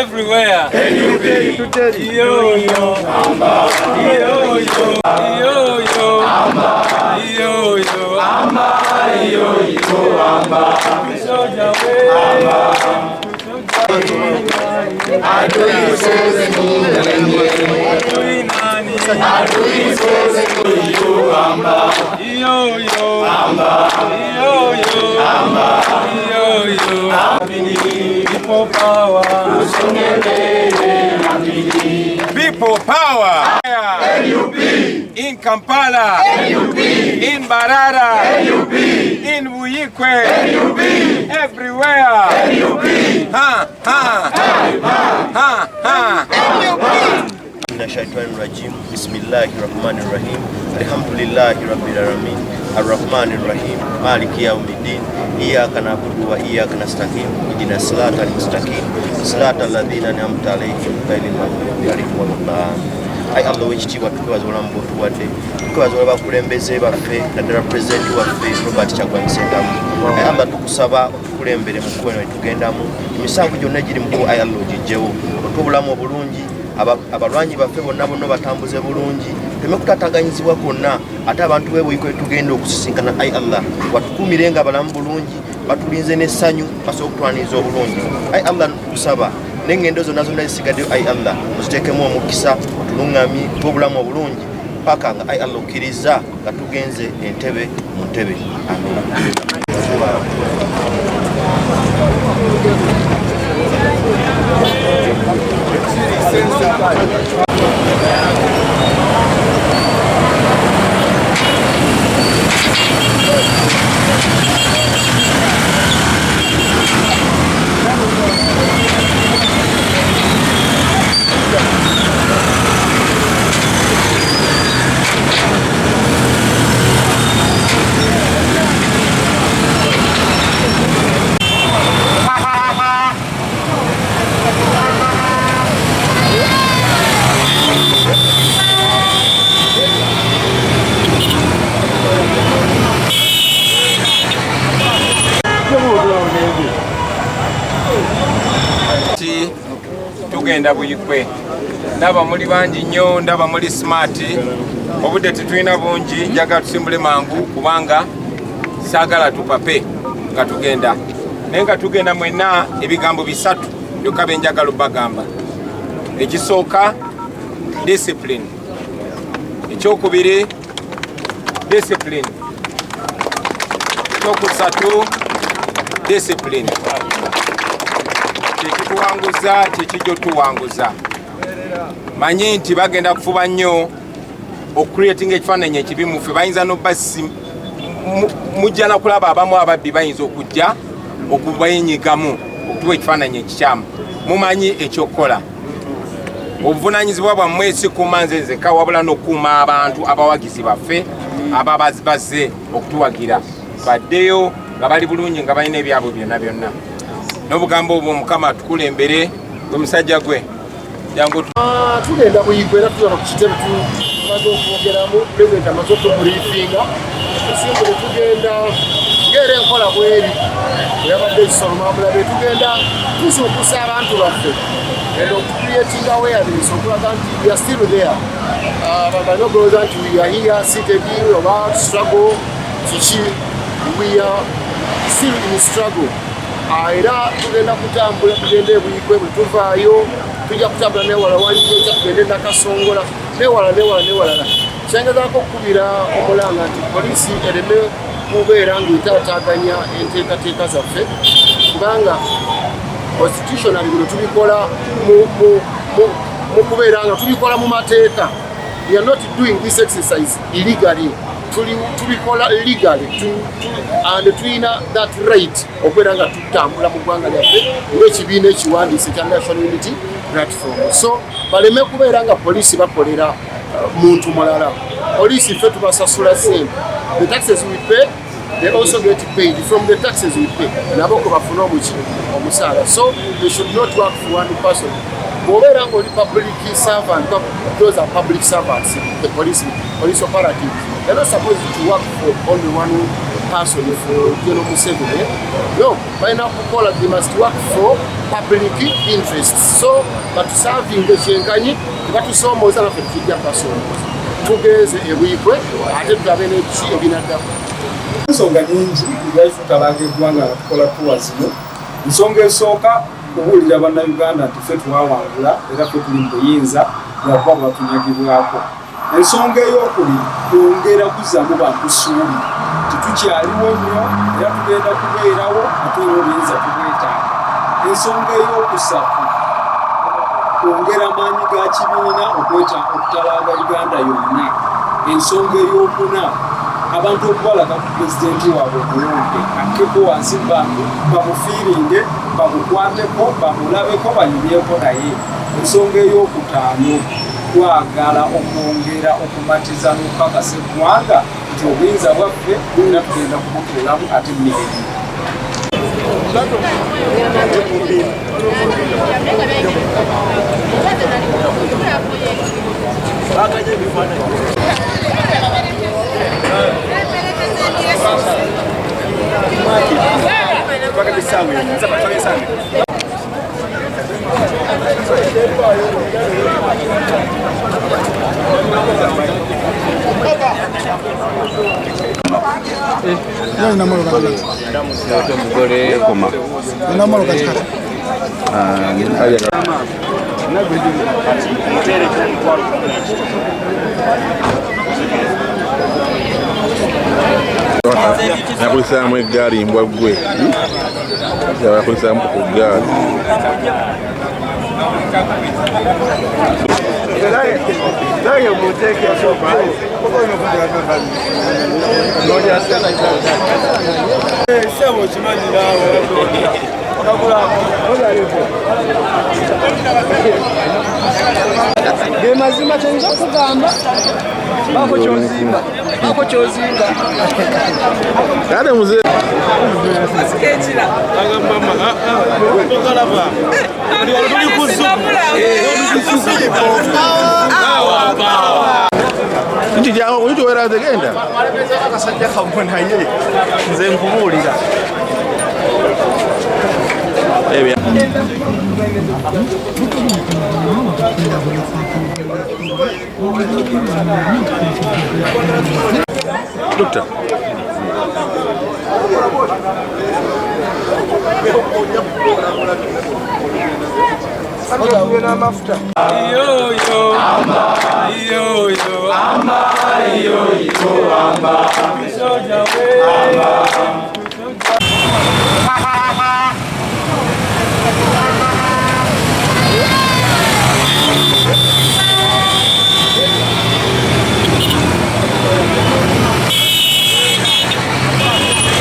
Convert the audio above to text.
everywhere. NUP. Yo yo. Amba. Yo yo. Yo yo. Amba. Yo yo. Amba. Yo yo. Amba. Soja we. Amba. Adui soze Amba. Yo yo. Amba. Yo yo. Amba. Yo yo. People power. People power. NUP. In Kampala. NUP. In Barara. NUP. In Buyikwe. NUP. Everywhere. NUP. Ha ha ha ha. Rajim. Bismillahirrahmanirrahim. Alhamdulillahi rabbil alamin. Arrahmanirrahim. Maliki yawmiddin. Iyyaka na'budu wa iyyaka nasta'in. Ihdinas siratal mustaqim. Siratal ladzina an'amta alaihim ghayril maghdubi alaihim waladdallin. Ai Allah wekitiibwa tukubaza mu butuwadde. Tukubaza abakulembeze baffe naddala pulezidenti waffe Robert Kyagulanyi Ssentamu. Ai Allah tukusaba otukulembere mu kkubo ne tugendamu. Emisango gyonna egiri mu kkubo ai Allah ogijjewo. Otubulamu obulungi. Abalwanyi baffe bonna batambuze bulungi, teme kutataganyizibwa kwonna, ate abantu beebuyiko tugenda okusisinkana ai Allah watukuumirenga abalamu bulungi, batulinze n'essanyu basobola okutwaniriza obulungi. Ai Allah tusaba n'engendo zonna zisigaddeyo ai Allah oziteekemu omukisa otuluŋŋamye tw'obulamu obulungi paka nga ai Allah okkiriza nga tugenze entebe mu ntebe. Amen. Tugenda Buyikwe. Ndaba muli bangi nnyo, ndaba muli smart. Obudde tetulina bungi, njagala tusimbule mangu kubanga saagala tupape nga tugenda. Naye nga tugenda mwenna ebigambo bisatu byokka bye njagala obbagamba. Ekisooka discipline. Ekyokubiri discipline. Ekyokusatu discipline. Tekituwanguza tekijjo tuwanguza. Manyi nti bagenda kufuba nnyo okucreatinga ekifaananyi ekibi muffe. Bayinza n'obbasi mujja na kulaba abamu ababbi bayinza okujja okubayenyigamu okutuwa ekifaananyi ekikyamu. Mumanyi ekyokukola. Obuvunaanyizibwa bwammwe si kuuma nze nzekka wabula n'okukuuma abantu abawagizi baffe ababa bazze okutuwagira. Baddeyo nga bali bulungi nga balina ebyabwe byonna byonna. N'obugambo obwo Mukama tukulembere gwe musajja gwe. Tugenda Buyikwe era tuza ku kitebe tumaze okwogeramu pulezidenti amaze okubrifinga tusimbule tugenda ng'era enkola bweri eyabadde ekisolo mulabe tugenda tuzuukusa abantu baffe and okucreating awareness okulaga nti we are still there. Banogoloza nti we are here seated oba struggle kiki, we are still in struggle. Era tugenda kutambula tugenda e Buyikwe bwe tuvaayo tujja kutambula newala wanjija tugende Nakasongola newala. Kyangezaako okukubira omulanga nti poliisi ereme kubeera ng'etaataaganya enteekateeka zaffe kubanga constitutionally bino tubikola mu kubeera nga tubikola mu mateeka. We are not doing this exercise illegally. Tubikola legally and tulina that right okubeera nga tutambula mu ggwanga lyaffe ng'ekibiina ekiwandiise ekya National Unity Platform. So baleme kubeera nga poliisi bakolera muntu mulala. Poliisi ffe tubasasula ssente. The taxes we pay, they also get paid from the taxes we pay. Nabo ko bafuna omusaala. So they should not work for one person. Bw'obeera ng'oli public servant, those are public servants, the police operatives. They're not supposed to work for only one person for General Museveni. No, they must work for public interest. So, but serving the Chenkanyi, but to some was an affected person. Tugeze ebwikwe ate tulabe ki ebinadda ensonga nyingi ebyaifuta bag'eggwanga nga tukola tuwa zino. Ensonga esooka okubuulira bannayuganda nti ffe twawangula era ffe tuli mu buyinza lwakuba bwatunyagibwako. Ensonga ey'okubiri kwongera kuzaamu bantu ssuubi titukyaliwo nnyo era tugenda kubeerawo ate era obuyinza tubwetaaga. Ensonga ey'okusatu kwongera maanyi ga kibiina okutalaaga Uganda yonna. Ensonga ey'okuna abantu okubalaga ku pulezidenti waabwe omulonde akkeko wansi bantu bamufiiringe bamukwateko bamulabeko banyumyeko naye. Ensonga ey'okutaano twagala okwongera okumatiza n'okukakasa eggwanga nti obuyinza bwaffe era tugenda kubutuulamu ate mmiriri. nakulisaamu eggaali mbwa ggwe yabakulisaamu ku ggaali ge mazima kyenza kugamba bako kyozimba kale muzee asikekira nti jangu oyita owera tegenda akasajja kamwe naye nze nkubuulira Doctor. Amba,